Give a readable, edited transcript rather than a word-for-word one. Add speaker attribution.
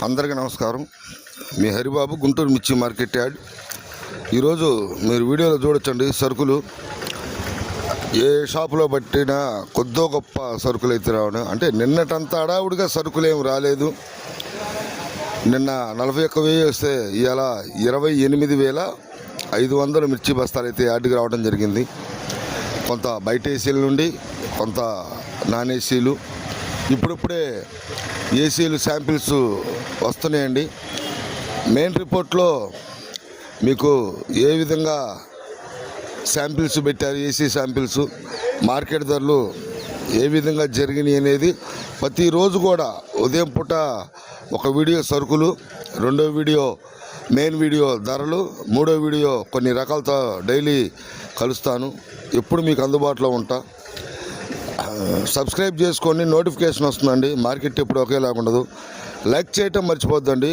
Speaker 1: అందరికీ నమస్కారం. మీ హరిబాబు, గుంటూరు మిర్చి మార్కెట్ యార్డ్. ఈరోజు మీరు వీడియోలో చూడొచ్చండి, సరుకులు ఏ షాపులో పట్టినా కొద్దో గొప్ప సరుకులు అయితే రావడం. అంటే నిన్నటంతా అడావుడిగా సరుకులు ఏమి రాలేదు. నిన్న 41,000 వస్తే ఇవాళ 28,500 మిర్చి బస్తాలు అయితే యార్డుకి రావడం జరిగింది. కొంత బయట ఏసీల నుండి, కొంత నాన్ ఏసీలు, ఇప్పుడిప్పుడే ఏసీలు శాంపిల్స్ వస్తున్నాయండి. మెయిన్ రిపోర్ట్లో మీకు ఏ విధంగా శాంపిల్స్ పెట్టారు, ఏసీ శాంపిల్స్, మార్కెట్ ధరలు ఏ విధంగా జరిగినాయి అనేది ప్రతిరోజు కూడా ఉదయం పూట ఒక వీడియో సరుకులు, రెండో వీడియో మెయిన్ వీడియో ధరలు, మూడో వీడియో కొన్ని రకాలతో డైలీ కలుస్తాను. ఎప్పుడు మీకు అందుబాటులో ఉంటా. సబ్స్క్రైబ్ చేసుకోండి, నోటిఫికేషన్ వస్తుందండి. మార్కెట్ ఎప్పుడు ఒకేలాగా ఉండదు. లైక్ చేయటం మర్చిపోద్దండి.